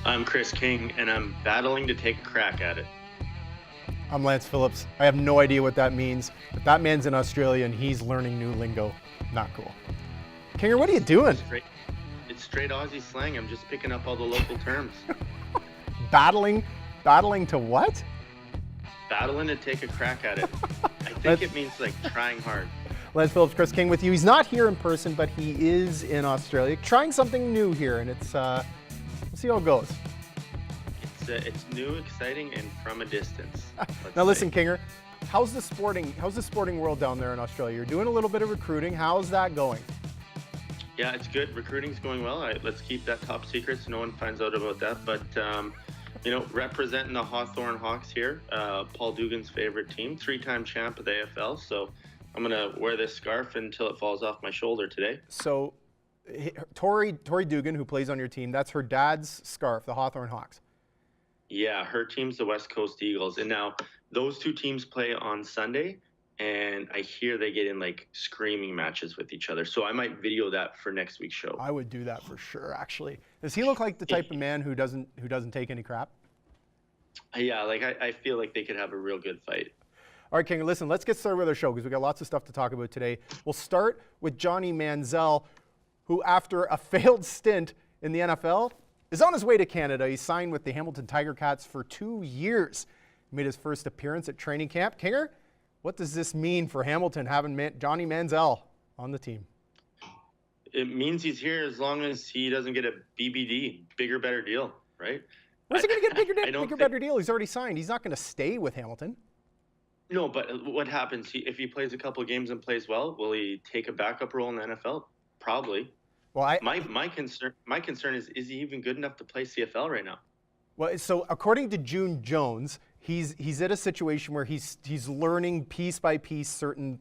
I'm Chris King, and I'm battling to take a crack at it. I'm Lance Phillips. I have no idea what that means, but that man's in Australia and he's learning new lingo. Not cool. Kinger, what are you doing? It's straight Aussie slang. I'm just picking up all the local terms. Battling to what? Battling to take a crack at it. I think it means like trying hard. Lance Phillips, Chris King with you. He's not here in person, but he is in Australia, trying something new here, and it's we'll see how it goes. It's new, exciting, and from a distance. Now listen, Kinger, how's the sporting world down there in Australia? You're doing a little bit of recruiting. How's that going? Yeah, it's good. Recruiting's going well. Let's keep that top secret so no one finds out about that. But representing the Hawthorn Hawks here, Paul Dugan's favorite team, 3-time champ of the AFL. So I'm gonna wear this scarf until it falls off my shoulder today. So, Tori Dugan, who plays on your team, that's her dad's scarf, the Hawthorn Hawks. Yeah, her team's the West Coast Eagles. And now those two teams play on Sunday, and I hear they get in like screaming matches with each other. So I might video that for next week's show. I would do that for sure, actually. Does he look like the type of man who doesn't take any crap? Yeah, like I feel like they could have a real good fight. All right, King, listen, let's get started with our show because we got lots of stuff to talk about today. We'll start with Johnny Manziel, who after a failed stint in the NFL is on his way to Canada. He signed with the Hamilton Tiger Cats for 2 years. He made his first appearance at training camp. Kinger, what does this mean for Hamilton having Johnny Manziel on the team? It means he's here as long as he doesn't get a BBD, bigger, better deal, right? Where's he going to get a bigger, better deal? He's already signed. He's not going to stay with Hamilton. No, but what happens if he plays a couple of games and plays well? Will he take a backup role in the NFL? Probably. Well, my concern is he even good enough to play CFL right now? Well, so according to June Jones, he's at a situation where he's learning piece by piece certain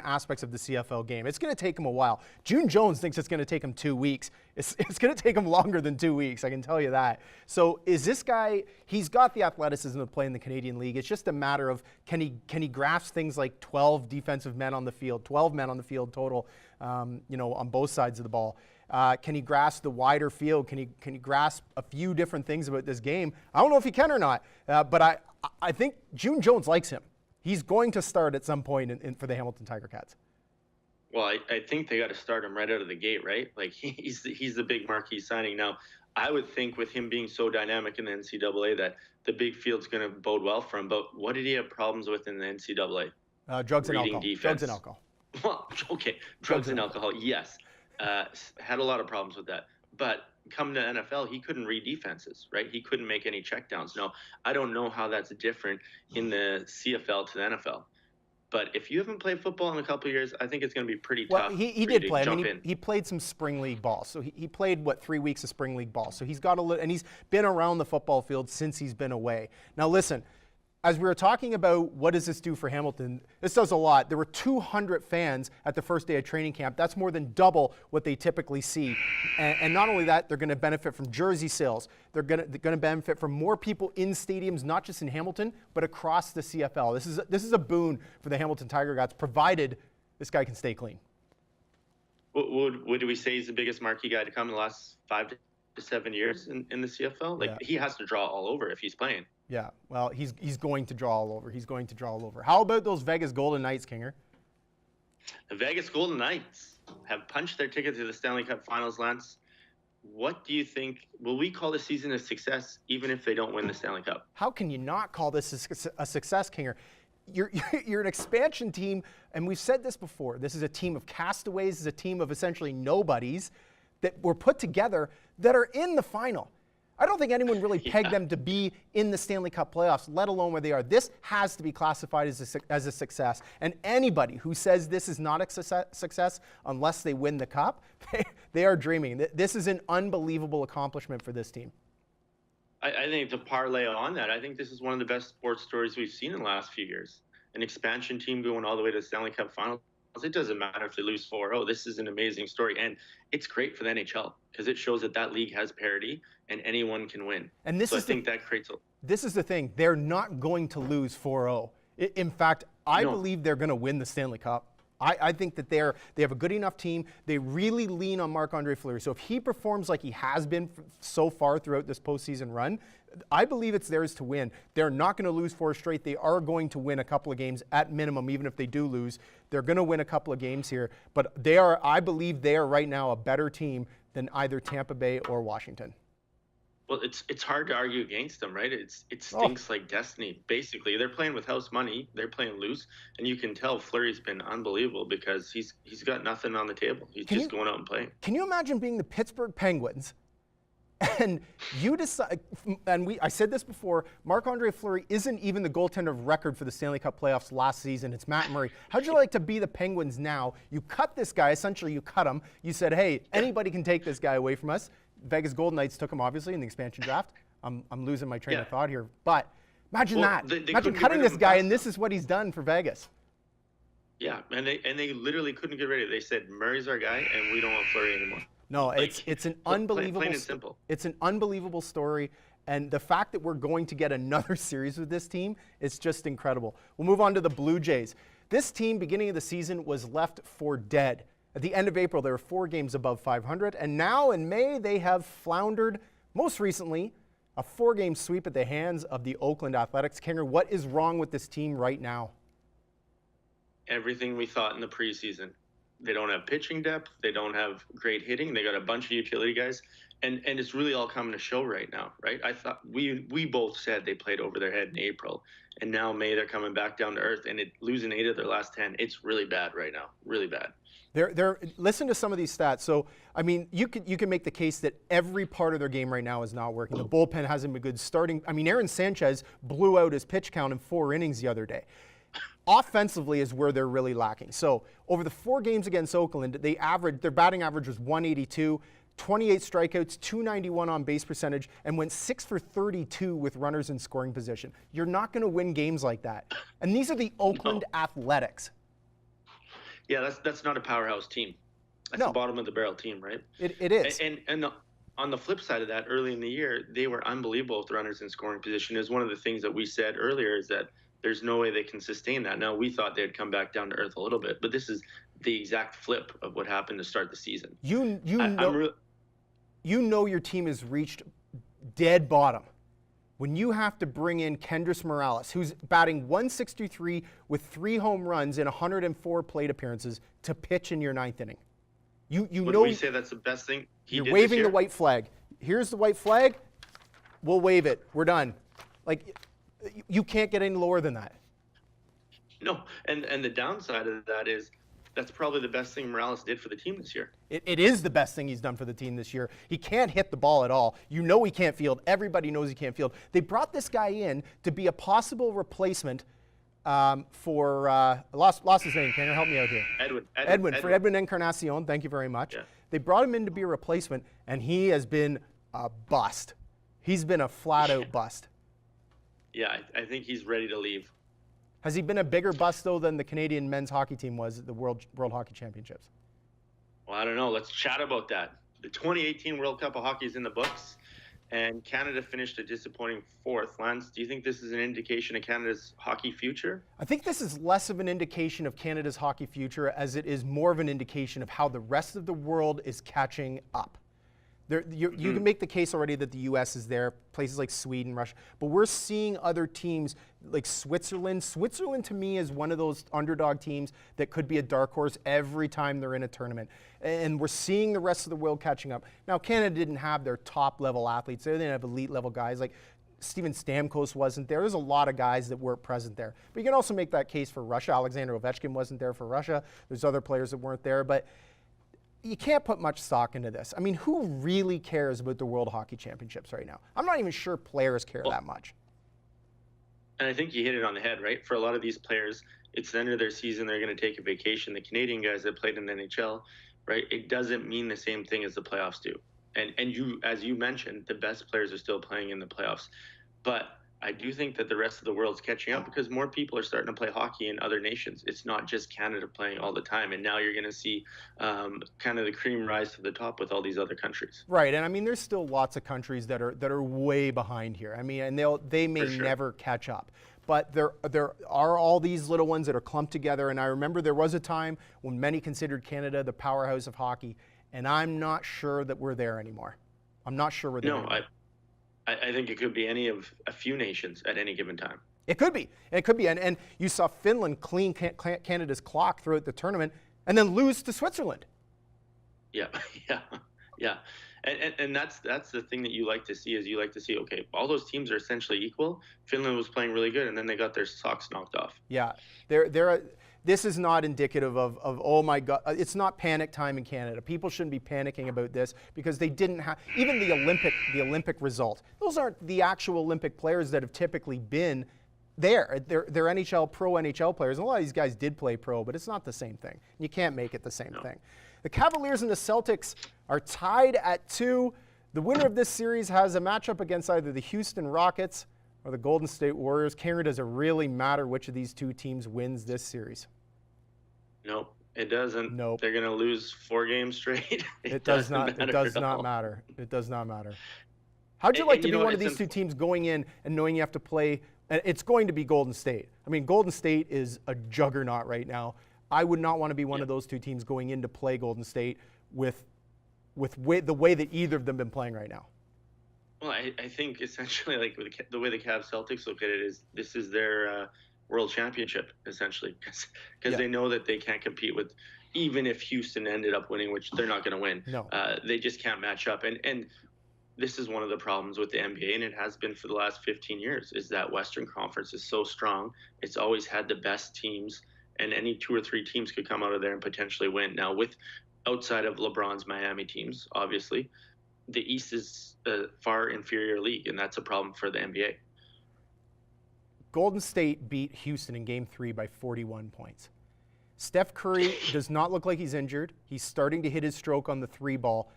aspects of the CFL game. It's going to take him a while. June Jones thinks it's going to take him 2 weeks. It's going to take him longer than 2 weeks, I can tell you that. So is this guy, he's got the athleticism to play in the Canadian League. It's just a matter of can he grasp things like 12 defensive men on the field, 12 men on the field total, on both sides of the ball. Can he grasp the wider field? Can he grasp a few different things about this game? I don't know if he can or not, but I think June Jones likes him. He's going to start at some point for the Hamilton Tiger Cats. Well, I think they got to start him right out of the gate, right? Like he's the big marquee signing. Now, I would think with him being so dynamic in the NCAA that the big field's going to bode well for him. But what did he have problems with in the NCAA? Drugs and Reading alcohol. defense. Drugs and alcohol. Well, okay, drugs and alcohol, yes. Had a lot of problems with that. But coming to NFL, he couldn't read defenses, right? He couldn't make any checkdowns. No, I don't know how that's different in the CFL to the NFL. But if you haven't played football in a couple of years, I think it's going to be pretty tough. Well, he did play. I mean, he played some spring league ball. So he played, 3 weeks of spring league ball. So he's got and he's been around the football field since he's been away. Now, listen, as we were talking about what does this do for Hamilton, this does a lot. There were 200 fans at the first day of training camp. That's more than double what they typically see. And not only that, they're going to benefit from jersey sales. They're going to benefit from more people in stadiums, not just in Hamilton, but across the CFL. This is a boon for the Hamilton Tiger Cats, provided this guy can stay clean. Would we say he's the biggest marquee guy to come in the last 5 to 7 years in the CFL? Like, he has to draw all over if he's playing. Yeah, well, he's going to draw all over. He's going to draw all over. How about those Vegas Golden Knights, Kinger? The Vegas Golden Knights have punched their ticket to the Stanley Cup Finals, Lance. What do you think? Will we call the season a success even if they don't win the Stanley Cup? How can you not call this a success, Kinger? You're an expansion team, and we've said this before. This is a team of castaways. This is a team of essentially nobodies that were put together that are in the final. I don't think anyone really pegged them to be in the Stanley Cup playoffs, let alone where they are. This has to be classified as a success. And anybody who says this is not a success unless they win the cup, they are dreaming. This is an unbelievable accomplishment for this team. I think to parlay on that, I think this is one of the best sports stories we've seen in the last few years. An expansion team going all the way to the Stanley Cup Finals. It doesn't matter if they lose 4-0. This is an amazing story. And it's great for the NHL because it shows that league has parity and anyone can win. And I think that creates this is the thing. They're not going to lose 4-0. In fact, I believe they're going to win the Stanley Cup. I think that they have a good enough team. They really lean on Marc-Andre Fleury. So if he performs like he has been so far throughout this postseason run, I believe it's theirs to win. They're not going to lose 4 straight. They are going to win a couple of games at minimum, even if they do lose. They're going to win a couple of games here. But I believe they are right now a better team than either Tampa Bay or Washington. Well, it's hard to argue against them, right? It stinks like destiny. Basically, they're playing with house money. They're playing loose, and you can tell Fleury's been unbelievable because he's got nothing on the table. He's just going out and playing. Can you imagine being the Pittsburgh Penguins, and you decide? And I said this before. Marc-Andre Fleury isn't even the goaltender of record for the Stanley Cup playoffs last season. It's Matt Murray. How'd you like to be the Penguins now? You cut this guy. Essentially, you cut him. You said, "Hey, anybody can take this guy away from us." Vegas Golden Knights took him, obviously, in the expansion draft. I'm losing my train of thought here. But imagine that. Imagine cutting this guy, and this is what he's done for Vegas. Yeah, and they literally couldn't get rid of it. They said, Murray's our guy, and we don't want Fleury anymore. No, it's an unbelievable plain and simple. It's an unbelievable story. And the fact that we're going to get another series with this team is just incredible. We'll move on to the Blue Jays. This team, beginning of the season, was left for dead. At the end of April, they were 4 games above 500, and now in May, they have floundered. Most recently, a 4-game sweep at the hands of the Oakland Athletics. Kanger, what is wrong with this team right now? Everything we thought in the preseason. They don't have pitching depth. They don't have great hitting. They got a bunch of utility guys, and it's really all coming to show right now, right? I thought we both said they played over their head in April, and now May they're coming back down to earth, and losing 8 of their last 10. It's really bad right now, really bad. Listen to some of these stats. So, I mean, you can make the case that every part of their game right now is not working. The bullpen hasn't been good. Aaron Sanchez blew out his pitch count in 4 innings the other day. Offensively is where they're really lacking. So, over the 4 games against Oakland, their batting average was 182, 28 strikeouts, 291 on base percentage, and went 6 for 32 with runners in scoring position. You're not going to win games like that. And these are the Oakland Athletics. Yeah, that's not a powerhouse team. That's a bottom of the barrel team, right? It is. And on the flip side of that, early in the year, they were unbelievable with runners in scoring position. Is one of the things that we said earlier is that there's no way they can sustain that. Now, we thought they'd come back down to earth a little bit, but this is the exact flip of what happened to start the season. You know your team has reached dead bottom when you have to bring in Kendrys Morales, who's batting .163 with 3 home runs in 104 plate appearances, to pitch in your 9th inning. You know we say that's the best thing he did You're waving this year? the white flag. Here's the white flag. We'll wave it. We're done. Like, you can't get any lower than that. No, and the downside of that is that's probably the best thing Morales did for the team this year. It is the best thing he's done for the team this year. He can't hit the ball at all. You know he can't field. Everybody knows he can't field. They brought this guy in to be a possible replacement for lost his name. Can you help me out here? Edwin Encarnacion. Thank you very much. Yeah. They brought him in to be a replacement, and he has been a bust. He's been a flat-out bust. Yeah, I think he's ready to leave. Has he been a bigger bust, though, than the Canadian men's hockey team was at the World Hockey Championships? Well, I don't know. Let's chat about that. The 2018 World Cup of Hockey is in the books, and Canada finished a disappointing 4th. Lance, do you think this is an indication of Canada's hockey future? I think this is less of an indication of Canada's hockey future as it is more of an indication of how the rest of the world is catching up. You can make the case already that the U.S. is there, places like Sweden, Russia, but we're seeing other teams like Switzerland. Switzerland, to me, is one of those underdog teams that could be a dark horse every time they're in a tournament. And we're seeing the rest of the world catching up. Now, Canada didn't have their top-level athletes. They didn't have elite-level guys. Like Steven Stamkos wasn't there. There's a lot of guys that weren't present there. But you can also make that case for Russia. Alexander Ovechkin wasn't there for Russia. There's other players that weren't there. But you can't put much stock into this. I mean, who really cares about the World Hockey Championships right now? I'm not even sure players care that much. And I think you hit it on the head, right? For a lot of these players, it's the end of their season. They're going to take a vacation. The Canadian guys that played in the NHL, right? It doesn't mean the same thing as the playoffs do. And you, as you mentioned, the best players are still playing in the playoffs. But I do think that the rest of the world's catching up because more people are starting to play hockey in other nations. It's not just Canada playing all the time. And now you're going to see kind of the cream rise to the top with all these other countries. Right. And I mean, there's still lots of countries that are way behind here. I mean, and they may never catch up. but there are all these little ones that are clumped together. And I remember there was a time when many considered Canada the powerhouse of hockey, and I'm not sure that we're there anymore. I'm not sure we're there anymore. I think it could be any of a few nations at any given time. It could be. It could be. And you saw Finland clean Canada's clock throughout the tournament and then lose to Switzerland. Yeah, yeah. And that's the thing that you like to see, is you like to see, okay, all those teams are essentially equal. Finland was playing really good, and then they got their socks knocked off. Yeah, this is not indicative of oh my God, it's not panic time in Canada. People shouldn't be panicking about this because they didn't have, even the Olympic result. Those aren't the actual Olympic players that have typically been there. They're NHL, pro NHL players. And a lot of these guys did play pro, but it's not the same thing. You can't make it the same thing. The Cavaliers and the Celtics are tied at 2. The winner of this series has a matchup against either the Houston Rockets or the Golden State Warriors. Karen, does it really matter which of these two teams wins this series? Nope, it doesn't. Nope. They're going to lose 4 games straight. It does not matter. It does not matter. It does not matter. How'd you like to be one of these two teams going in and knowing you have to play? And it's going to be Golden State. I mean, Golden State is a juggernaut right now. I would not want to be one of those two teams going in to play Golden State with the way that either of them have been playing right now. Well, I think essentially, like the way the Cavs Celtics look at it, is this is their world championship, essentially, because they know that they can't compete with, even if Houston ended up winning, which they're not going to win. No. They just can't match up. And this is one of the problems with the NBA, and it has been for the last 15 years, is that Western Conference is so strong. It's always had the best teams, and any 2 or 3 teams could come out of there and potentially win. Now, with outside of LeBron's Miami teams, obviously, the East is a far inferior league, and that's a problem for the NBA. Golden State beat Houston in Game 3 by 41 points. Steph Curry does not look like he's injured. He's starting to hit his stroke on the 3 ball.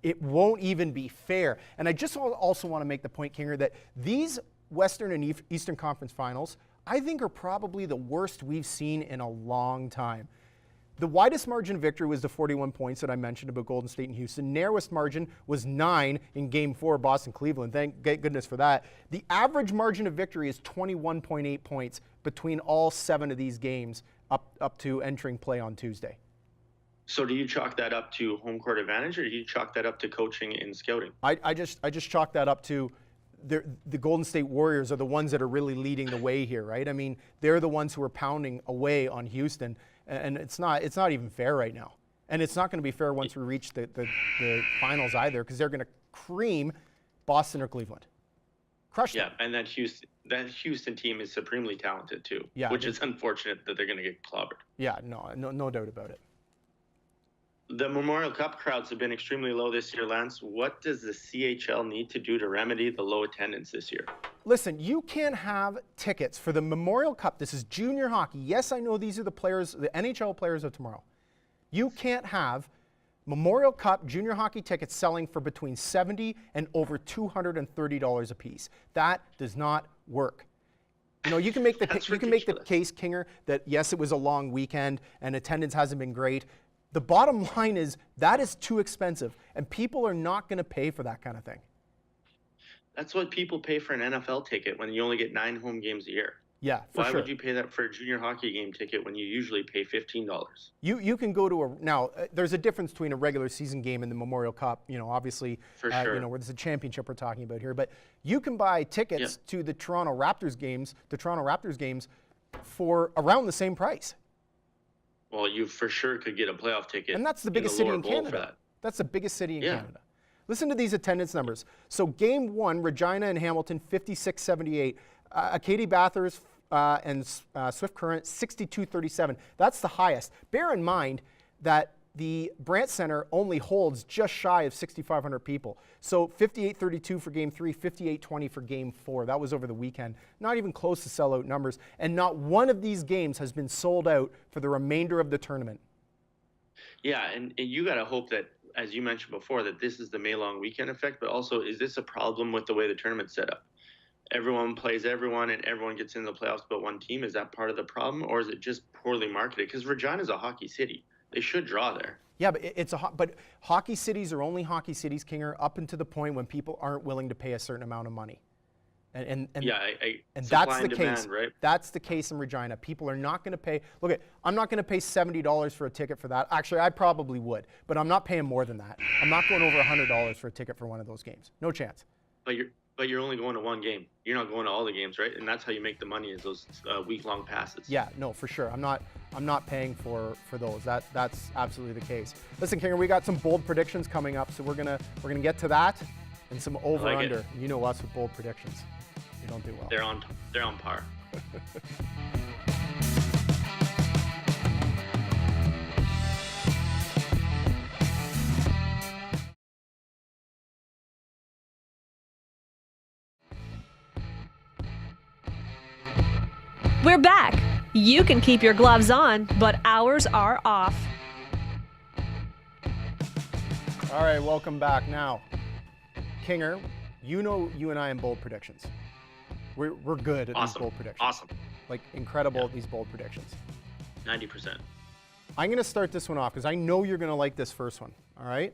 It won't even be fair. And I just also want to make the point, Kinger, that these Western and Eastern Conference finals, I think, are probably the worst we've seen in a long time. The widest margin of victory was the 41 points that I mentioned about Golden State and Houston. Narrowest margin was 9 in Game 4, Boston-Cleveland. Thank goodness for that. The average margin of victory is 21.8 points between all 7 of these games up to entering play on Tuesday. So do you chalk that up to home court advantage, or do you chalk that up to coaching and scouting? I just chalk that up to the Golden State Warriors are the ones that are really leading the way here, right? I mean, they're the ones who are pounding away on Houston, and it's not even fair right now. And it's not going to be fair once we reach the finals either, because they're going to cream Boston or Cleveland. Crush them. Yeah, and that Houston team is supremely talented too, yeah, which is unfortunate that they're going to get clobbered. Yeah, no doubt about it. The Memorial Cup crowds have been extremely low this year, Lance. What does the CHL need to do to remedy the low attendance this year? Listen, you can't have tickets for the Memorial Cup. This is junior hockey. Yes, I know these are the players, the NHL players of tomorrow. You can't have Memorial Cup junior hockey tickets selling for between $70 and over $230 a piece. That does not work. You know, you can make the case, Kinger, that yes, it was a long weekend and attendance hasn't been great. The bottom line is that is too expensive, and people are not going to pay for that kind of thing. That's what people pay for an NFL ticket when you only get 9 home games a year. Yeah, for sure. Why would you pay that for a junior hockey game ticket when you usually pay $15? You can go to now. There's a difference between a regular season game and the Memorial Cup. You know, obviously, for sure. You know, where there's a championship we're talking about here, but you can buy tickets to the Toronto Raptors games, for around the same price. Well, you for sure could get a playoff ticket. And that's the biggest city in Canada. That's the biggest city in Canada. Listen to these attendance numbers. So Game 1, Regina and Hamilton, 56-78. Acadie Bathurst and Swift Current, 62-37. That's the highest. Bear in mind that the Brandt Center only holds just shy of 6,500 people. So 58-32 for Game 3, 58-20 for Game 4. That was over the weekend. Not even close to sellout numbers. And not one of these games has been sold out for the remainder of the tournament. Yeah, and you got to hope that, as you mentioned before, that this is the May-long weekend effect, but also, is this a problem with the way the tournament's set up? Everyone plays everyone and everyone gets into the playoffs but one team. Is that part of the problem, or is it just poorly marketed? Because Regina's a hockey city. They should draw there. Yeah, but hockey cities are only hockey cities, Kinger, up until the point when people aren't willing to pay a certain amount of money. And Yeah, and supply that's and the demand, case. right? That's the case in Regina. People are not going to pay. Look, I'm not going to pay $70 for a ticket for that. Actually, I probably would, but I'm not paying more than that. I'm not going over $100 for a ticket for one of those games. No chance. But you're only going to one game. You're not going to all the games, right? And that's how you make the money, is those week-long passes. Yeah, no, for sure. I'm not paying for those. That's absolutely the case. Listen, Kinger, we got some bold predictions coming up, so we're gonna get to that and some over/under. Like, you know us with bold predictions. We don't do well. They're on par. We're back. You can keep your gloves on, but ours are off. All right, welcome back. Now, Kinger, you and I in bold predictions. We're good at these bold predictions. Awesome. Like, incredible at these bold predictions. 90%. I'm going to start this one off because I know you're going to like this first one. All right?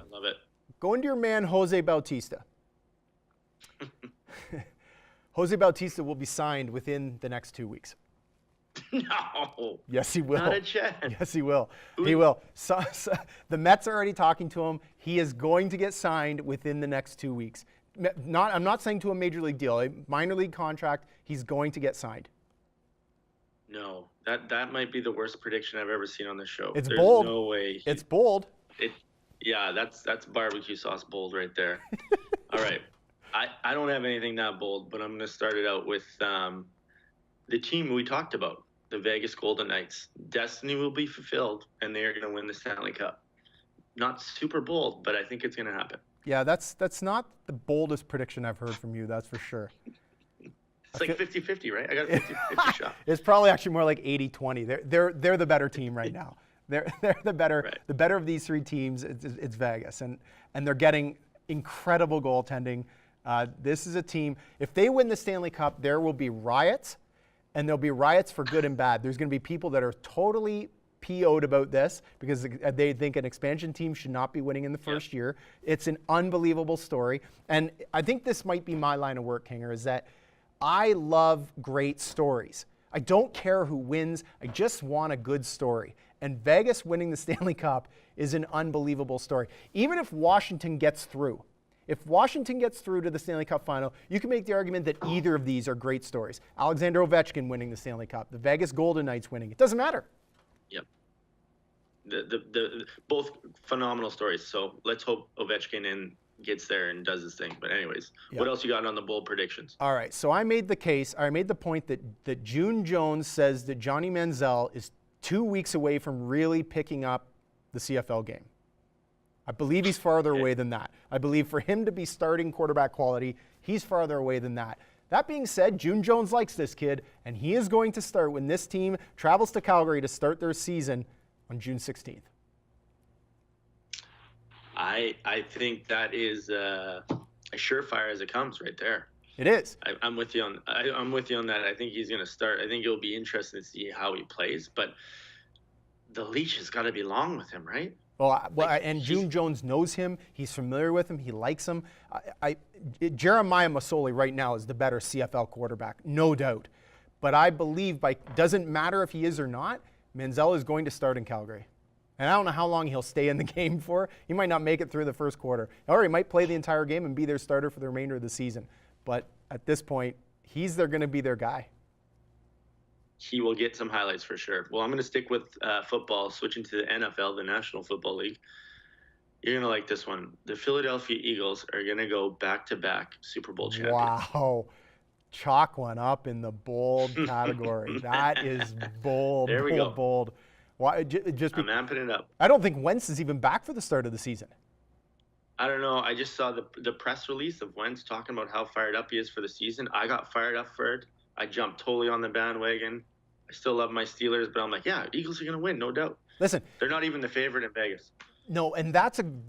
I love it. Go into your man, Jose Bautista. Jose Bautista will be signed within the next 2 weeks. No. Yes, he will. Not a chance. Yes, he will. He will. So, the Mets are already talking to him. He is going to get signed within the next 2 weeks. I'm not saying to a major league deal, a minor league contract. He's going to get signed. No, that might be the worst prediction I've ever seen on the show. It's There's bold. No way. It's bold. Yeah, that's barbecue sauce bold right there. All right. I don't have anything that bold, but I'm going to start it out with the team we talked about, the Vegas Golden Knights. Destiny will be fulfilled, and they are going to win the Stanley Cup. Not super bold, but I think it's going to happen. Yeah, that's not the boldest prediction I've heard from you, that's for sure. It's like 50-50, right? I got a 50-50 shot. It's probably actually more like 80-20. They're the better team right now. They're the better Right. The better of these three teams. It's Vegas, and they're getting incredible goaltending. This is a team. If they win the Stanley Cup, there will be riots, and there'll be riots for good and bad. There's going to be people that are totally PO'd about this because they think an expansion team should not be winning in the first year. It's an unbelievable story, and I think this might be my line of work, Kinger, is that I love great stories. I don't care who wins. I just want a good story. And Vegas winning the Stanley Cup is an unbelievable story. Even if Washington gets through, if Washington gets through to the Stanley Cup final, you can make the argument that either of these are great stories. Alexander Ovechkin winning the Stanley Cup, the Vegas Golden Knights winning. It doesn't matter. Yep. The both phenomenal stories. So let's hope Ovechkin gets there and does his thing. But anyways, What else you got on the bold predictions? All right. So I made the point that June Jones says that Johnny Manziel is 2 weeks away from really picking up the CFL game. I believe he's farther away than that. I believe for him to be starting quarterback quality, he's farther away than that. That being said, June Jones likes this kid, and he is going to start when this team travels to Calgary to start their season on June 16th. I think that is as surefire as it comes right there. It is. I'm with you on. I'm with you on that. I think he's going to start. I think it'll be interesting to see how he plays. But the leash has got to be long with him, right? And June Jones knows him. He's familiar with him. He likes him. Jeremiah Masoli right now is the better CFL quarterback, no doubt. But I believe doesn't matter if he is or not, Manziel is going to start in Calgary. And I don't know how long he'll stay in the game for. He might not make it through the first quarter. Or he might play the entire game and be their starter for the remainder of the season. But at this point, they're going to be their guy. He will get some highlights for sure. Well, I'm going to stick with football, switching to the NFL, the National Football League. You're going to like this one. The Philadelphia Eagles are going to go back-to-back Super Bowl champions. Wow. Chalk one up in the bold category. That is bold. There we go. Bold. Why? I'm amping it up. I don't think Wentz is even back for the start of the season. I don't know. I just saw the press release of Wentz talking about how fired up he is for the season. I got fired up for it. I jumped totally on the bandwagon. I still love my Steelers, but I'm like, yeah, Eagles are going to win, no doubt. Listen. They're not even the favorite in Vegas. No, and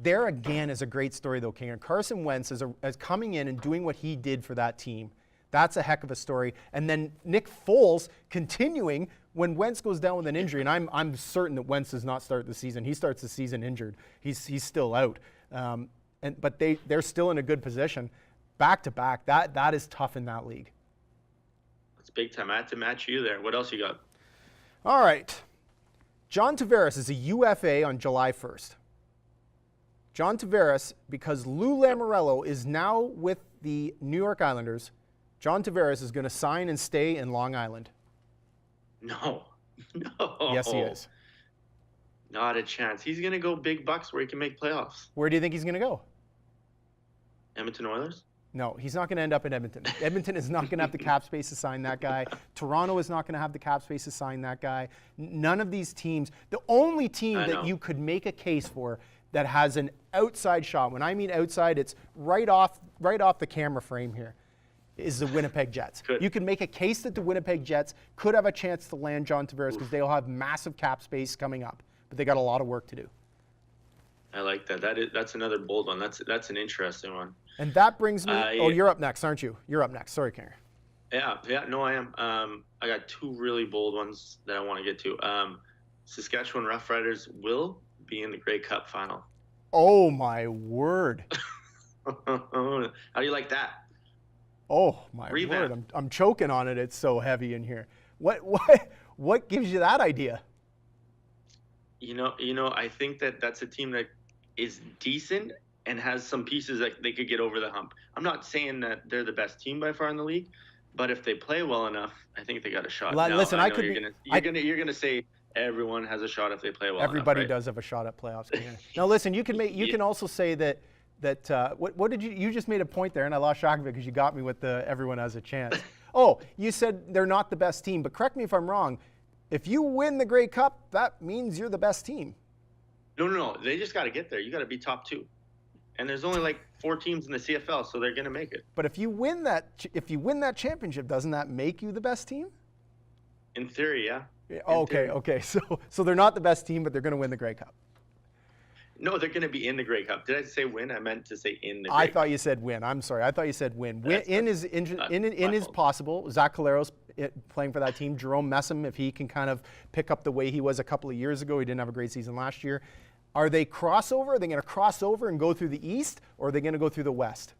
there again is a great story, though, King. Carson Wentz as coming in and doing what he did for that team. That's a heck of a story. And then Nick Foles continuing when Wentz goes down with an injury, and I'm certain that Wentz does not start the season. He starts the season injured. He's still out. But they're still in a good position. Back-to-back, that is tough in that league. It's big time. I had to match you there. What else you got? All right. John Tavares is a UFA on July 1st. John Tavares, because Lou Lamoriello is now with the New York Islanders, John Tavares is going to sign and stay in Long Island. No. Yes, he is. Not a chance. He's going to go big bucks where he can make playoffs. Where do you think he's going to go? Edmonton Oilers? No, he's not going to end up in Edmonton. Edmonton is not going to have the cap space to sign that guy. Toronto is not going to have the cap space to sign that guy. None of these teams. The only team that you could make a case for that has an outside shot, when I mean outside, it's right off the camera frame here, is the Winnipeg Jets. Good. You can make a case that the Winnipeg Jets could have a chance to land John Tavares because they'll have massive cap space coming up, but they got a lot of work to do. I like that. That's another bold one. That's an interesting one. And that brings me. Oh, you're up next, aren't you? You're up next. Sorry, Kinger. Yeah. No, I am. I got two really bold ones that I want to get to. Saskatchewan Roughriders will be in the Grey Cup final. Oh my word! How do you like that? Oh my Revamp. word! I'm choking on it. It's so heavy in here. What gives you that idea? You know, I think that's a team that is decent and has some pieces that they could get over the hump. I'm not saying that they're the best team by far in the league, but if they play well enough, I think they got a shot. Listen, I know you're gonna say everyone has a shot if they play well. Everybody enough, right? does have a shot at playoffs. Now listen, you can also say that what did you just made a point there, and I lost track of it because you got me with the everyone has a chance. Oh, you said they're not the best team, but correct me if I'm wrong. If you win the Grey Cup, that means you're the best team. No. They just got to get there. You got to be top two. And there's only like 4 teams in the CFL, so they're going to make it. But if you win that championship, doesn't that make you the best team? In theory, yeah. Okay. So they're not the best team, but they're going to win the Grey Cup. No, they're going to be in the Grey Cup. Did I say win? I meant to say in the Grey I Cup. thought you said win. I'm sorry. I thought you said win. In is possible. Zach Calero's playing for that team. Jerome Messam, if he can kind of pick up the way he was a couple of years ago, he didn't have a great season last year. Are they crossover? Are they going to cross over and go through the East, or are they going to go through the West?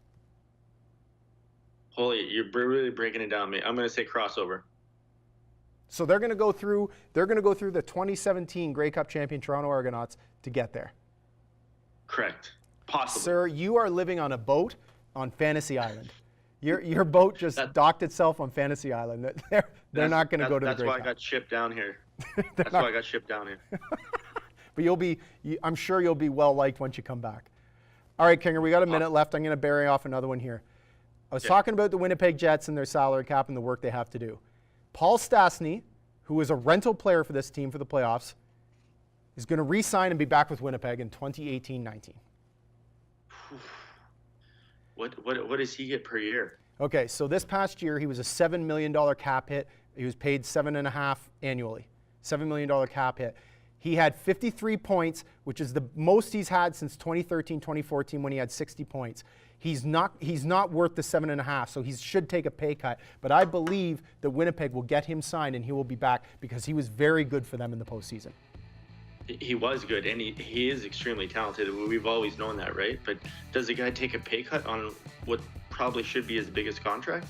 Holy, you're really breaking it down, mate. I'm going to say crossover. So they're going to go through the 2017 Grey Cup champion Toronto Argonauts to get there. Correct. Possibly. Sir, you are living on a boat on Fantasy Island. Your boat just docked itself on Fantasy Island. They're not going to go to the Grey Cup. That's why I got shipped down here. That's why I got shipped down here. But I'm sure you'll be well liked once you come back. All right, Kinger, we got a minute left. I'm going to bury off another one here. I was talking about the Winnipeg Jets and their salary cap and the work they have to do. Paul Stastny, who is a rental player for this team for the playoffs, is going to re-sign and be back with Winnipeg in 2018-19. What does he get per year? Okay, so this past year he was a $7 million cap hit. He was paid $7.5 million annually. $7 million cap hit. He had 53 points, which is the most he's had since 2013-2014 when he had 60 points. He's not worth the 7.5, so he should take a pay cut. But I believe that Winnipeg will get him signed and he will be back because he was very good for them in the postseason. He was good, and he is extremely talented. We've always known that, right? But does the guy take a pay cut on what probably should be his biggest contract?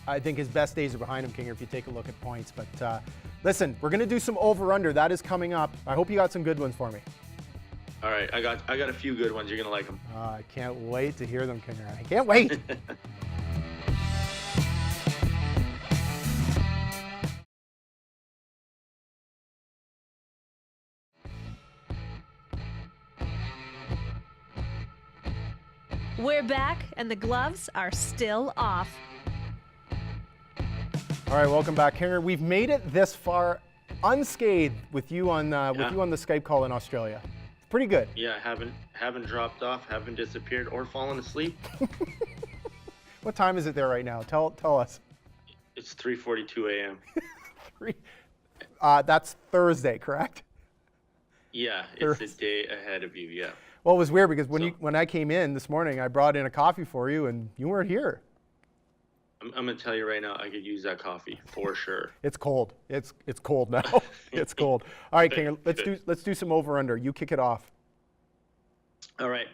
I think his best days are behind him, Kinger, if you take a look at points. But listen, we're going to do some over-under. That is coming up. I hope you got some good ones for me. All right, I got a few good ones. You're going to like them. I can't wait to hear them, Kinger. I can't wait. We're back, and the gloves are still off. All right, welcome back, Kinger. We've made it this far unscathed with you on the Skype call in Australia. Pretty good. Yeah, haven't dropped off, haven't disappeared, or fallen asleep. What time is it there right now? Tell us. It's 3:42 a.m. That's Thursday, correct? Yeah, it's a day ahead of you. Yeah. Well, it was weird because when I came in this morning, I brought in a coffee for you, and you weren't here. I'm gonna tell you right now, I could use that coffee for sure. It's cold. It's cold now. It's cold. All right, Kinger, let's do some over under. You kick it off. All right,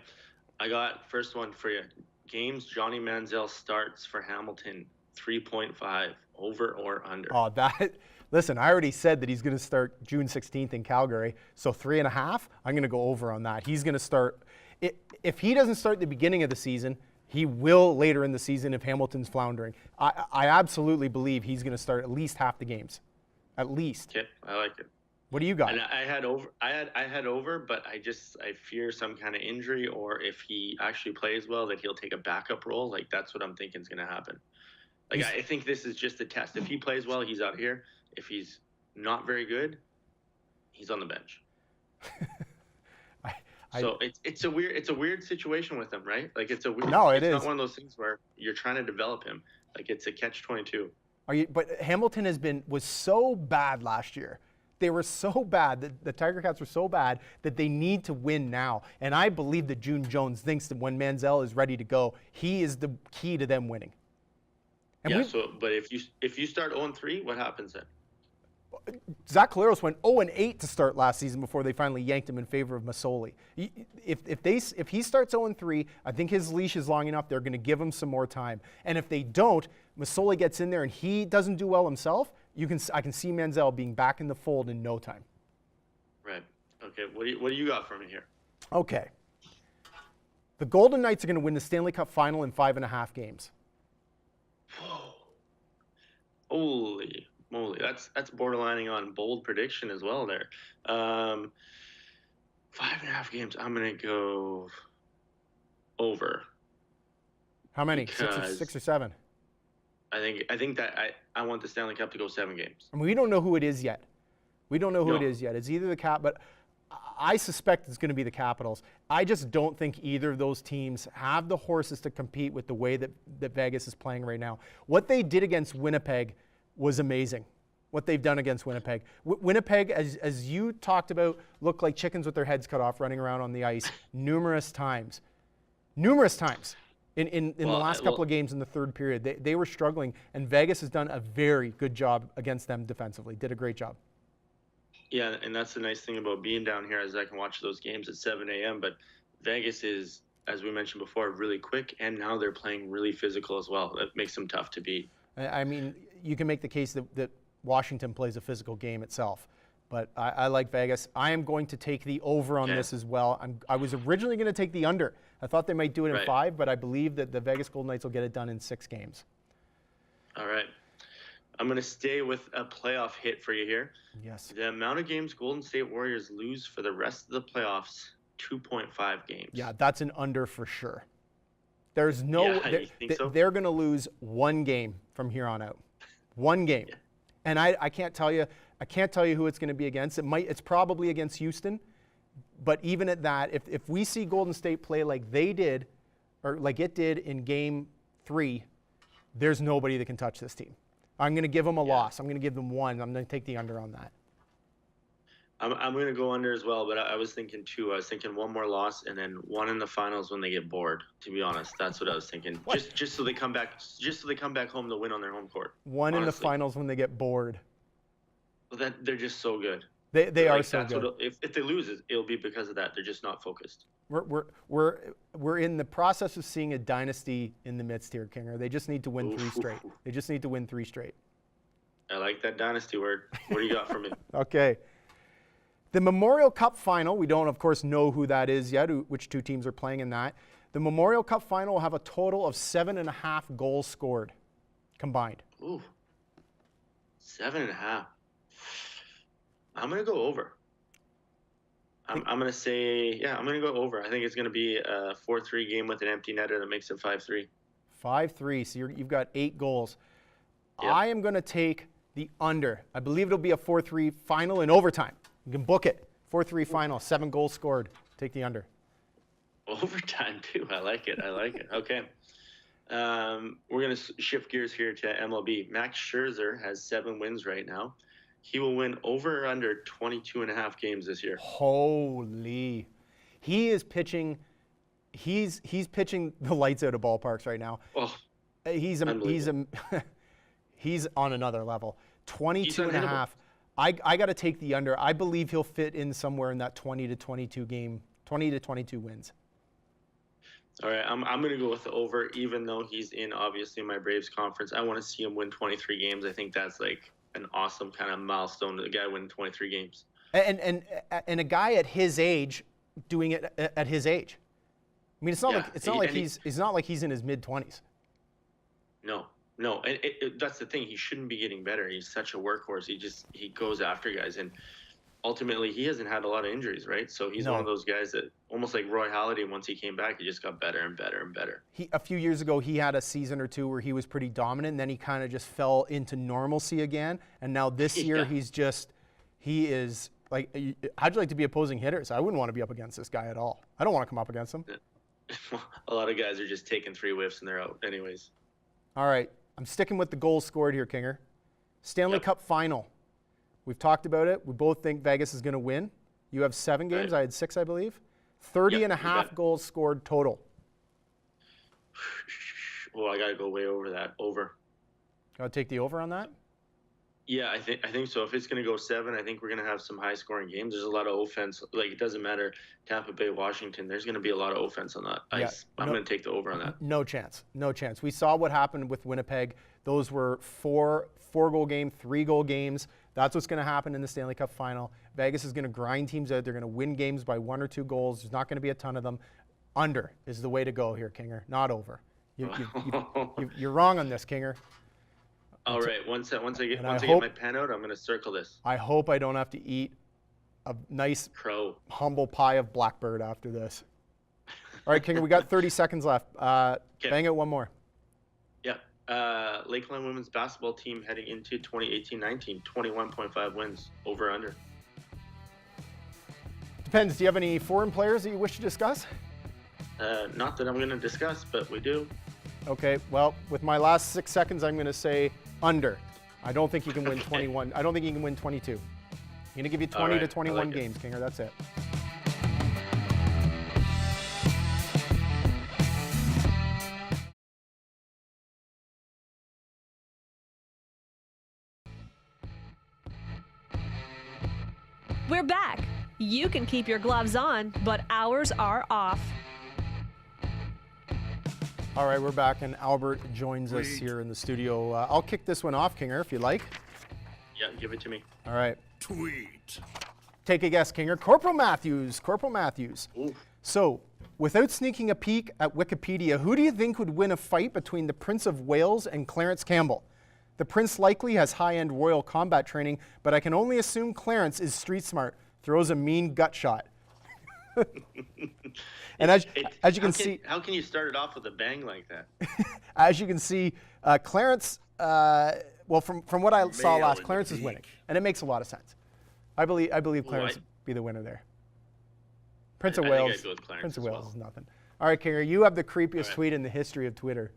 I got first one for you. games Johnny Manziel starts for Hamilton, 3.5, over or under. Oh, listen, I already said that he's going to start June 16th in Calgary, so 3.5, I'm going to go over on that. He's going to start, if he doesn't start at the beginning of the season, he will later in the season if Hamilton's floundering. I absolutely believe he's going to start at least half the games. At least. Okay, I like it. What do you got? And I had over, but I fear some kind of injury, or if he actually plays well, that he'll take a backup role. Like, that's what I'm thinking is going to happen. Like, I think this is just a test. If he plays well, he's out here. If he's not very good, he's on the bench. So it's a weird situation with him, right? Like, it's not one of those things where you're trying to develop him. Like, it's a catch-22. But Hamilton was so bad last year. They were so bad, the Tiger Cats were so bad that they need to win now. And I believe that June Jones thinks that when Manziel is ready to go, he is the key to them winning. And but if you start 0-3, what happens then? Zach Collaros went 0-8 to start last season before they finally yanked him in favor of Masoli. If he starts 0-3, I think his leash is long enough. They're going to give him some more time. And if they don't, Masoli gets in there and he doesn't do well himself, I can see Manziel being back in the fold in no time. Right. Okay. What do you got for me here? Okay. The Golden Knights are going to win the Stanley Cup final in 5.5 games. Whoa. Holy moly. That's borderlining on bold prediction as well there. 5.5 games. I'm going to go over. How many? Six or seven? I think that I want the Stanley Cup to go 7 games. I mean, we don't know who it is yet. It is yet. It's either the Cap, but I suspect it's going to be the Capitals. I just don't think either of those teams have the horses to compete with the way that Vegas is playing right now. What they did against Winnipeg was amazing. What they've done against Winnipeg. Winnipeg, as you talked about, looked like chickens with their heads cut off running around on the ice numerous times. In the last couple of games in the third period, they were struggling, and Vegas has done a very good job against them defensively. Did a great job. Yeah, and that's the nice thing about being down here is I can watch those games at 7 a.m. But Vegas is, as we mentioned before, really quick, and now they're playing really physical as well. That makes them tough to beat. I mean, you can make the case that Washington plays a physical game itself. But I like Vegas. I am going to take the over on this as well. I was originally going to take the under. I thought they might do it in 5, but I believe that the Vegas Golden Knights will get it done in 6 games. All right. I'm going to stay with a playoff hit for you here. Yes. The amount of games Golden State Warriors lose for the rest of the playoffs, 2.5 games. Yeah, that's an under for sure. There's no they're going to lose 1 game from here on out. 1 game. Yeah. And I can't tell you who it's going to be against. It's probably against Houston. But even at that, if we see Golden State play like they did, or like it did in Game 3, there's nobody that can touch this team. I'm going to give them a loss. I'm going to give them 1. I'm going to take the under on that. I'm going to go under as well, but I was thinking 2. I was thinking 1 more loss and then 1 in the finals when they get bored. To be honest, that's what I was thinking. Just so they come back, home to win on their home court. 1 in the finals when they get bored. Well, they're just so good. They are so good. If they lose, it'll be because of that. They're just not focused. We're in the process of seeing a dynasty in the midst here, Kinger. They just need to win 3 straight. They just need to win 3 straight. I like that dynasty word. What do you got for me? Okay. The Memorial Cup final, we don't, of course, know who that is yet, which 2 teams are playing in that. The Memorial Cup final will have a total of 7.5 goals scored combined. Ooh. 7.5. I'm going to go over. I'm going to say, I'm going to go over. I think it's going to be a 4-3 game with an empty netter that makes it 5-3. 5-3. So you've got 8 goals. Yep. I am going to take the under. I believe it'll be a 4-3 final in overtime. You can book it. 4-3 final, 7 goals scored. Take the under. Overtime, too. I like it. Okay. We're going to shift gears here to MLB. Max Scherzer has 7 wins right now. He will win over or under 22.5 games this year. Holy. He is pitching. He's pitching the lights out of ballparks right now. Oh, he's on another level. 22.5. I got to take the under. I believe he'll fit in somewhere in that 20 to 22 wins. All right, I'm going to go with the over, even though he's in, obviously, my Braves conference. I want to see him win 23 games. I think that's like an awesome kind of milestone. The guy winning 23 games. And a guy at his age doing it at his age. I mean, it's not like he's in his mid-20s. No, and that's the thing. He shouldn't be getting better. He's such a workhorse. He goes after guys, and ultimately he hasn't had a lot of injuries, right? So he's one of those guys that almost like Roy Halladay. Once he came back, he just got better and better and better. A few years ago, he had a season or two where he was pretty dominant, and then he kind of just fell into normalcy again. And now this year, he is like, how'd you like to be opposing hitters? I wouldn't want to be up against this guy at all. I don't want to come up against him. A lot of guys are just taking 3 whiffs and they're out anyways. All right, I'm sticking with the goals scored here, Kinger. Stanley Cup final. We've talked about it. We both think Vegas is going to win. You have 7 games. Right. I had 6, I believe. 30 and a half goals scored total. Well, I got to go way over that. Over. Got to take the over on that? Yeah, I think so. If it's going to go 7, I think we're going to have some high-scoring games. There's a lot of offense. Like, it doesn't matter, Tampa Bay, Washington. There's going to be a lot of offense on that ice. I'm going to take the over on that. No chance. No chance. We saw what happened with Winnipeg. Those were 4-goal game, 3-goal games. That's what's going to happen in the Stanley Cup final. Vegas is going to grind teams out. They're going to win games by 1 or 2 goals. There's not going to be a ton of them. Under is the way to go here, Kinger. Not over. You're wrong on this, Kinger. All right. Once I get my pen out, I'm going to circle this. I hope I don't have to eat a nice humble pie of Blackbird after this. All right, Kinger, we got 30 seconds left. Bang out one more. Yeah. Lakeland women's basketball team heading into 2018-19, 21.5 wins, over under. Depends. Do you have any foreign players that you wish to discuss? Not that I'm going to discuss, but we do. Okay. Well, with my last 6 seconds, I'm going to say under. I don't think he can win 21. I don't think he can win 22. I'm going to give you 20 to 21 games, Kinger. That's it. We're back. You can keep your gloves on, but ours are off. All right, we're back, and Albert joins us here in the studio. I'll kick this one off, Kinger, if you like. Yeah, give it to me. All right. Tweet. Take a guess, Kinger. Corporal Matthews. Ooh. So, without sneaking a peek at Wikipedia, who do you think would win a fight between the Prince of Wales and Clarence Campbell? The Prince likely has high-end royal combat training, but I can only assume Clarence is street smart, throws a mean gut shot. And as you can see, how can you start it off with a bang like that? As you can see, Clarence. Well, from what I saw last, Clarence is winning, and it makes a lot of sense. I believe Clarence would be the winner there. Prince of Wales. Think I'd go with Clarence Prince of as Wales well. is nothing. All right, Kinger, you have the creepiest tweet in the history of Twitter.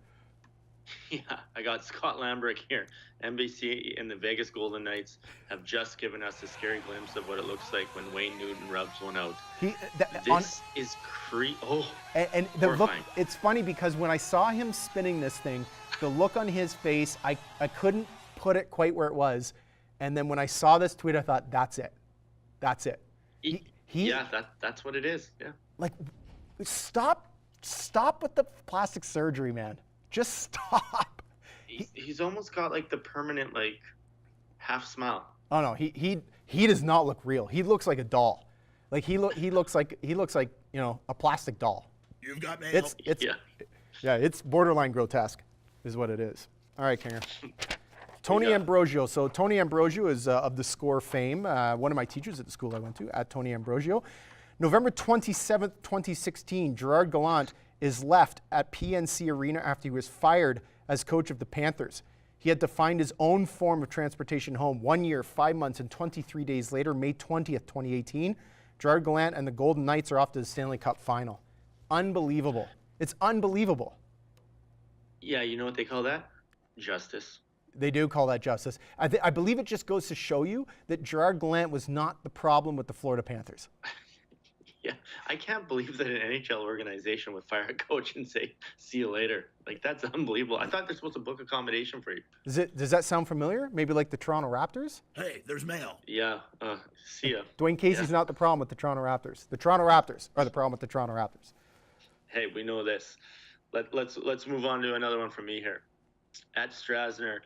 Yeah, I got Scott Lambrick here. NBC and the Vegas Golden Knights have just given us a scary glimpse of what it looks like when Wayne Newton rubs one out. This is creepy. Oh, and the look, it's funny because when I saw him spinning this thing, the look on his face, I couldn't put it quite where it was. And then when I saw this tweet, I thought, that's it. That's it. Yeah, that's what it is. Yeah. Like, stop with the plastic surgery, man. Just stop. He's almost got like the permanent like half smile. Oh no, he does not look real. He looks like a doll. Like he looks like a plastic doll. You've got mail. It's borderline grotesque, is what it is. All right, Kinger. Tony Ambrosio. So Tony Ambrosio is of the Score fame. One of my teachers at the school I went to, at Tony Ambrosio. November 27th, 2016, Gerard Gallant is left at PNC Arena after he was fired as coach of the Panthers. He had to find his own form of transportation home 1 year, 5 months, and 23 days later, May 20th, 2018. Gerard Gallant and the Golden Knights are off to the Stanley Cup final. Unbelievable. It's unbelievable. Yeah, you know what they call that? Justice. They do call that justice. I believe it just goes to show you that Gerard Gallant was not the problem with the Florida Panthers. Yeah, I can't believe that an NHL organization would fire a coach and say, see you later. Like, that's unbelievable. I thought they're supposed to book accommodation for you. Does that sound familiar? Maybe like the Toronto Raptors? Hey, there's mail. Yeah, see ya. Dwayne Casey's not the problem with the Toronto Raptors. The Toronto Raptors are the problem with the Toronto Raptors. Hey, we know this. Let's move on to another one from me here. At Strasner,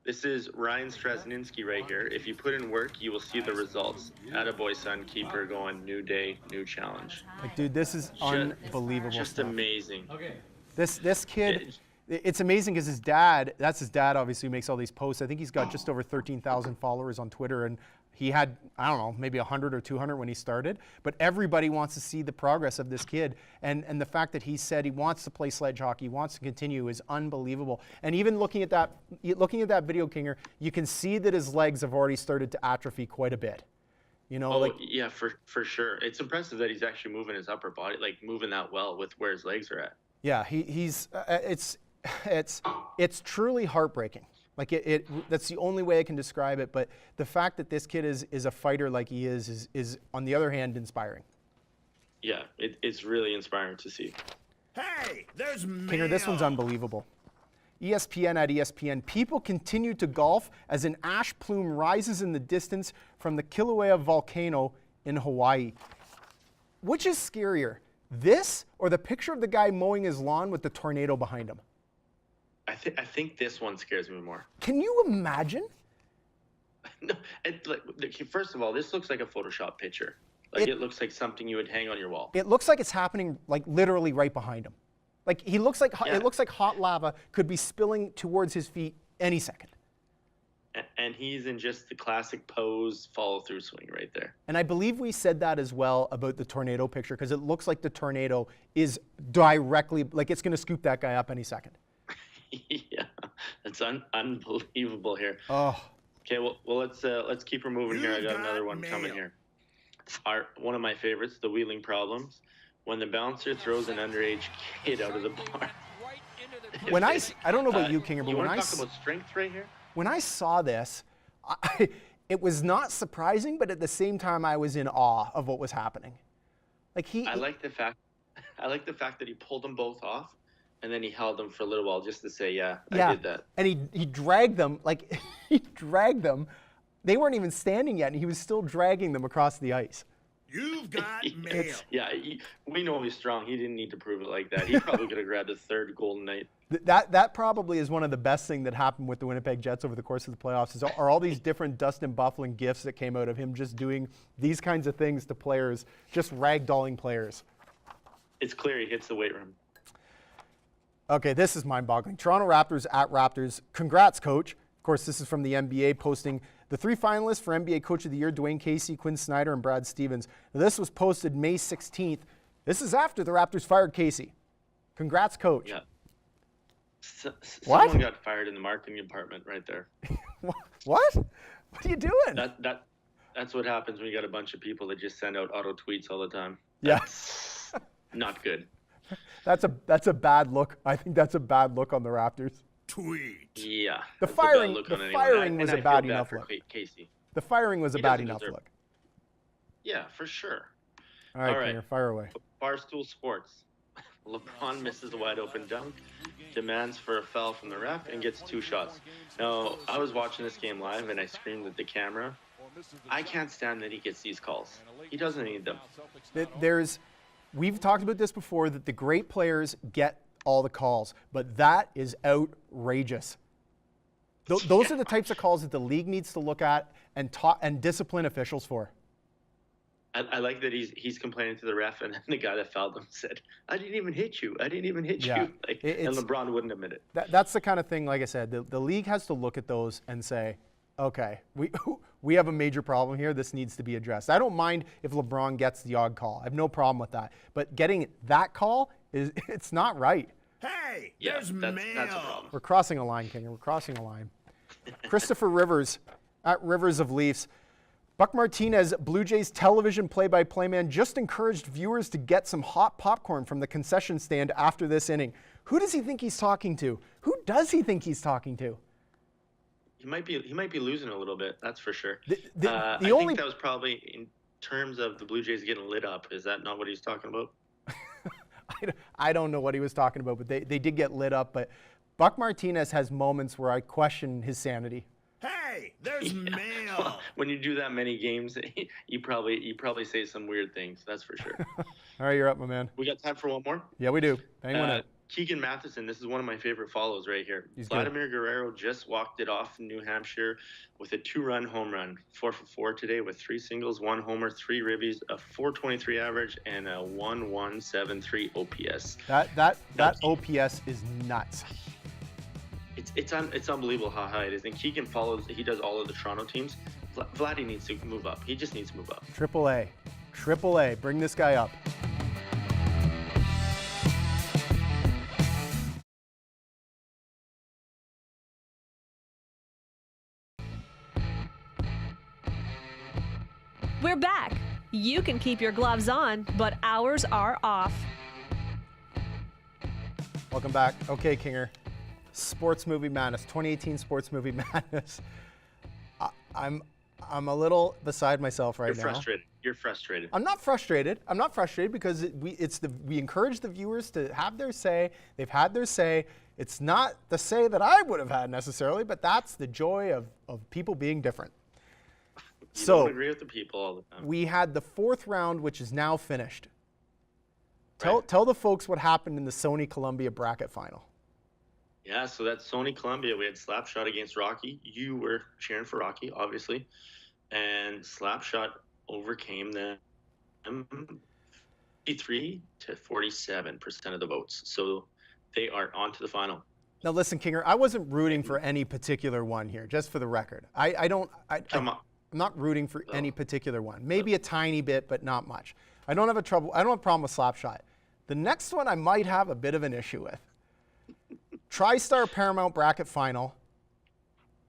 this is Ryan Strasninski right here. If you put in work, you will see the results. Attaboy, son, keeper going, new day, new challenge. Like, dude, this is unbelievable Just stuff. amazing. This kid, it's amazing because his dad, that's his dad, obviously, who makes all these posts. I think he's got just over 13,000 followers on Twitter, and he had, I don't know, maybe 100 or 200 when he started. But everybody wants to see the progress of this kid. And the fact that he said he wants to play sledge hockey, wants to continue, is unbelievable. And even looking at that video, Kinger, you can see that his legs have already started to atrophy quite a bit. You know, yeah, for sure. It's impressive that he's actually moving his upper body, like moving that well with where his legs are at. Yeah, it's truly heartbreaking. Like that's the only way I can describe it. But the fact that this kid is a fighter like he is on the other hand inspiring. Yeah, it's really inspiring to see. Hey, there's mail. Kinger, this one's unbelievable. ESPN at ESPN. People continue to golf as an ash plume rises in the distance from the Kilauea volcano in Hawaii. Which is scarier, this or the picture of the guy mowing his lawn with the tornado behind him? I think this one scares me more. Can you imagine? No, first of all, this looks like a Photoshop picture. Like it looks like something you would hang on your wall. It looks like it's happening like literally right behind him. Like he looks like it looks like hot lava could be spilling towards his feet any second. And he's in just the classic pose follow through swing right there. And I believe we said that as well about the tornado picture because it looks like the tornado is directly like it's going to scoop that guy up any second. Yeah, that's unbelievable here. Oh. Okay, well let's keep her moving here. I got another one coming here. One of my favorites, the wheeling problems. When the bouncer throws an underage kid out of the bar. When I don't know about you, Kinger, but when I talk about strength right here. When I saw this, it was not surprising, but at the same time, I was in awe of what was happening. Like I like the fact that he pulled them both off, and then he held them for a little while just to say, I did that. And he dragged them, like he dragged them. They weren't even standing yet, and he was still dragging them across the ice. You've got mail. We know he's strong. He didn't need to prove it like that. He probably could have grabbed a third Golden Knight. That probably is one of the best things that happened with the Winnipeg Jets over the course of the playoffs are all these different Dustin Byfuglien gifts that came out of him just doing these kinds of things to players, just ragdolling players. It's clear he hits the weight room. Okay, this is mind-boggling. Toronto Raptors at Raptors. Congrats, coach. Of course, this is from the NBA posting the 3 finalists for NBA Coach of the Year, Dwayne Casey, Quinn Snyder, and Brad Stevens. Now, this was posted May 16th. This is after the Raptors fired Casey. Congrats, coach. Yeah. What? Someone got fired in the marketing department right there. What? What are you doing? That's what happens when you got a bunch of people that just send out auto tweets all the time. Yes. Not good. That's a bad look. I think that's a bad look on the Raptors. Tweet. Yeah. The firing was a bad enough look. Casey. The firing was a bad enough look. Yeah, for sure. All right, Kinger, fire away. Barstool Sports. LeBron misses a wide open dunk, demands for a foul from the ref, and gets 2 shots. Now, I was watching this game live, and I screamed at the camera. I can't stand that he gets these calls. He doesn't need them. We've talked about this before, that the great players get all the calls, but that is outrageous. Those are the types of calls that the league needs to look at and discipline officials for. I like that he's complaining to the ref, and the guy that fouled him said, "I didn't even hit you. I didn't even hit you." And LeBron wouldn't admit it. That's the kind of thing, like I said, the league has to look at those and say, okay, we have a major problem here. This needs to be addressed. I don't mind if LeBron gets the odd call. I have no problem with that. But getting that call, it's not right. Hey, that's mail. That's a problem. We're crossing a line, Kinger. We're crossing a line. Christopher Rivers at Rivers of Leafs. Buck Martinez, Blue Jays television play-by-play man, just encouraged viewers to get some hot popcorn from the concession stand after this inning. Who does he think he's talking to? Who does he think he's talking to? He might be losing a little bit. That's for sure. I think that was probably in terms of the Blue Jays getting lit up. Is that not what he's talking about? I don't know what he was talking about, but they did get lit up. But Buck Martinez has moments where I question his sanity. Hey, there's mail. Well, when you do that many games, you probably say some weird things. That's for sure. All right, you're up, my man. We got time for one more. Yeah, we do. Bang one out. Keegan Matheson, this is one of my favorite follows right here. He's good. Vladimir Guerrero just walked it off in New Hampshire with a 2-run home run, 4 for 4 today with 3 singles, 1 homer, 3 ribbies, a 423 average, and a 1173 OPS. That OPS is nuts. It's unbelievable how high it is. And Keegan he does all of the Toronto teams. Vladdy needs to move up. He just needs to move up. Triple A, bring this guy up. We're back. You can keep your gloves on, but ours are off. Welcome back. Okay, Kinger. Sports Movie Madness, 2018 Sports Movie Madness. I'm a little beside myself right now. You're frustrated. I'm not frustrated. Because we encourage the viewers to have their say. They've had their say. It's not the say that I would have had necessarily, but that's the joy of people being different. You don't agree with the people all the time. We had the 4th round, which is now finished. Right. Tell the folks what happened in the Sony Columbia bracket final. Yeah, so that's Sony Columbia. We had Slapshot against Rocky. You were cheering for Rocky, obviously. And Slapshot overcame them 53 to 47% of the votes. So they are on to the final. Now listen, Kinger, I wasn't rooting for any particular one here, just for the record. Come on. I'm not rooting for any particular one. Maybe a tiny bit, but not much. I don't have a problem with Slapshot. The next one I might have a bit of an issue with. TriStar Paramount bracket final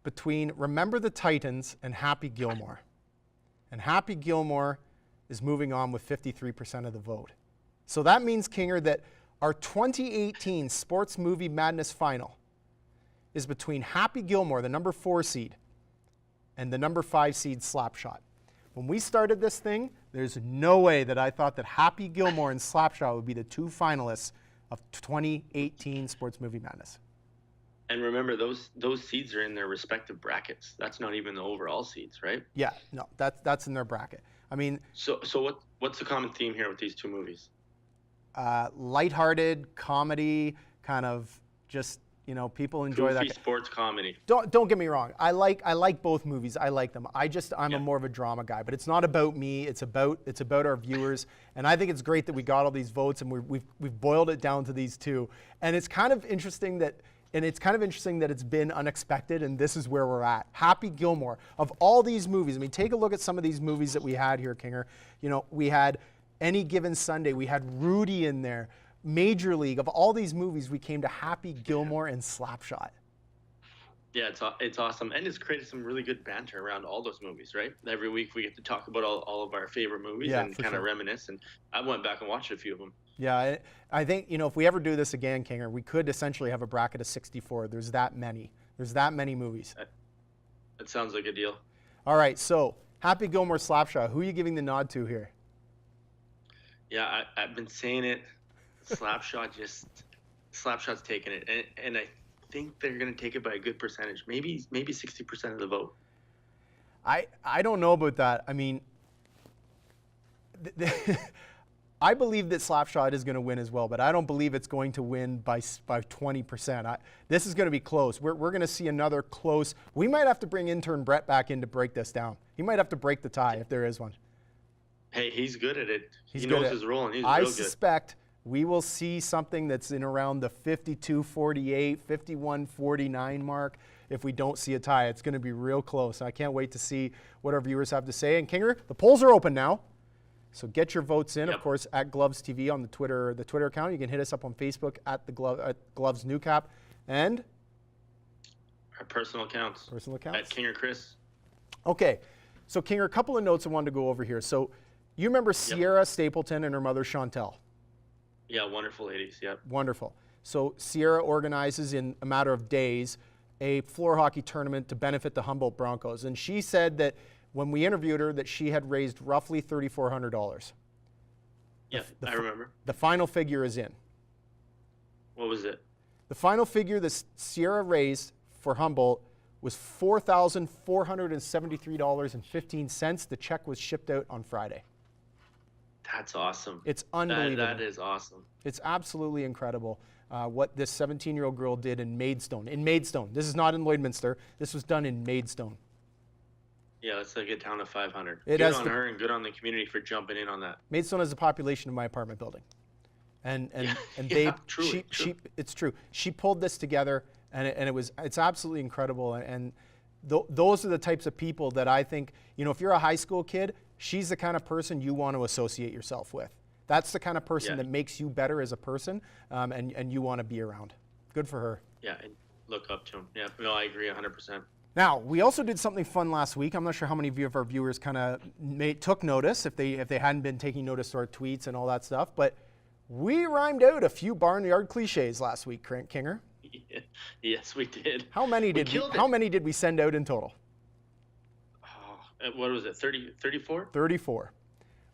between Remember the Titans and Happy Gilmore. And Happy Gilmore is moving on with 53% of the vote. So that means, Kinger, that our 2018 Sports Movie Madness final is between Happy Gilmore, the number 4 seed, and the number 5 seed Slapshot. When we started this thing, there's no way that I thought that Happy Gilmore and Slapshot would be the 2 finalists of 2018 Sports Movie Madness. And remember, those seeds are in their respective brackets. That's not even the overall seeds, right? Yeah, no, that's in their bracket. I mean, so what's the common theme here with these 2 movies? Lighthearted comedy, kind of just, people enjoy Goofy that. Sports comedy. Don't get me wrong. I like both movies. I like them. I'm a more of a drama guy, but it's not about me. It's about our viewers. And I think it's great that we got all these votes and we've boiled it down to these 2. And it's kind of interesting that it's been unexpected, and this is where we're at. Happy Gilmore, of all these movies, I mean, take a look at some of these movies that we had here, Kinger. We had Any Given Sunday, we had Rudy in there, Major League. Of all these movies, we came to Happy Gilmore and Slapshot. Yeah, it's awesome, and it's created some really good banter around all those movies, right? Every week we get to talk about all of our favorite movies and kind of reminisce, and I went back and watched a few of them. Yeah, I think, if we ever do this again, Kinger, we could essentially have a bracket of 64. There's that many movies. That sounds like a deal. All right, so Happy Gilmore, Slapshot, who are you giving the nod to here? Yeah, I've been saying it. Slapshot's taking it, and I think they're going to take it by a good percentage, maybe 60% of the vote. I don't know about that. I mean, I believe that Slapshot is going to win as well, but I don't believe it's going to win by 20%. This is going to be close. We're going to see another close. We might have to bring intern Brett back in to break this down. He might have to break the tie if there is one. Hey, he's good at it. He knows knows his role, and he's real good. I suspect we will see something that's in around the 52-48, 51-49 mark if we don't see a tie. It's going to be real close. I can't wait to see what our viewers have to say. And Kinger, the polls are open now. So get your votes in, of course, at Gloves TV on the Twitter account. You can hit us up on Facebook at Gloves Newcap, and our personal accounts. At Kinger Chris. Okay, so Kinger, a couple of notes I wanted to go over here. So you remember Sierra Stapleton and her mother Chantel? Yeah, wonderful ladies. Yep. Wonderful. So Sierra organizes in a matter of days a floor hockey tournament to benefit the Humboldt Broncos, and she said that when we interviewed her, that she had raised roughly $3,400. Yeah, I remember. The final figure is in. What was it? The final figure that Sierra raised for Humboldt was $4,473.15. The check was shipped out on Friday. That's awesome. It's unbelievable. That is awesome. It's absolutely incredible what this 17-year-old girl did in Maidstone. In Maidstone. This is not in Lloydminster. This was done in Maidstone. Yeah, it's like a town of 500. It good has on the- her and good on the community for jumping in on that. Maidstone has the population of my apartment building. And they, Yeah, truly, true. it's true. She pulled this together, and it's absolutely incredible. And those are the types of people that I think, if you're a high school kid, she's the kind of person you want to associate yourself with. That's the kind of person that makes you better as a person, and you want to be around. Good for her. Yeah, and look up to him. Yeah, no, I agree 100%. Now, we also did something fun last week. I'm not sure how many of our viewers kind of took notice if they hadn't been taking notice to our tweets and all that stuff, but we rhymed out a few barnyard cliches last week, Kinger. Yes, we did. How many did we send out in total? Oh, what was it? 34? 34.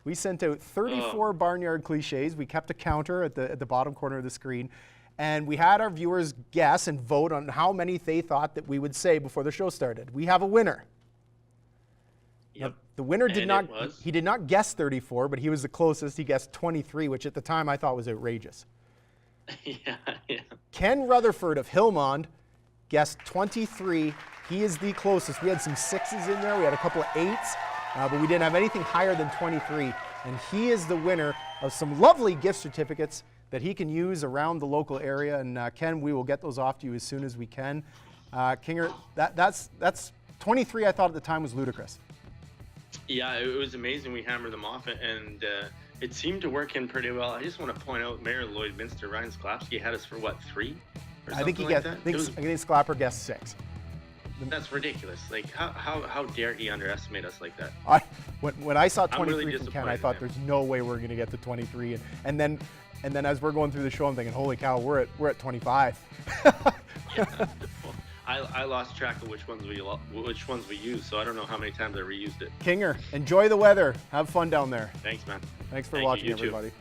We sent out 34 barnyard cliches. We kept a counter at the bottom corner of the screen, and we had our viewers guess and vote on how many they thought that we would say before the show started. We have a winner. Yep. Now, the winner did not guess 34, but he was the closest. He guessed 23, which at the time I thought was outrageous. Yeah. Ken Rutherford of Hillmond guessed 23. He is the closest. We had some 6s in there. We had a couple of 8s, but we didn't have anything higher than 23. And he is the winner of some lovely gift certificates that he can use around the local area. And Ken, we will get those off to you as soon as we can. Kinger, that's 23. I thought at the time was ludicrous. Yeah, it was amazing. We hammered them off, and it seemed to work in pretty well. I just want to point out Mayor Lloydminster, Ryan Sklapski, had us for what, 3? Or I think something like that? I think Sklapper guessed 6. That's ridiculous. Like, how dare he underestimate us like that? When I saw 23 really from Ken, I thought disappointed there's no way we're going to get to 23. And then as we're going through the show, I'm thinking, holy cow, we're at 25. Yeah. Well, I lost track of which ones we used, so I don't know how many times I reused it. Kinger, enjoy the weather. Have fun down there. Thanks, man. Thanks for Thank you. watching, You too. everybody.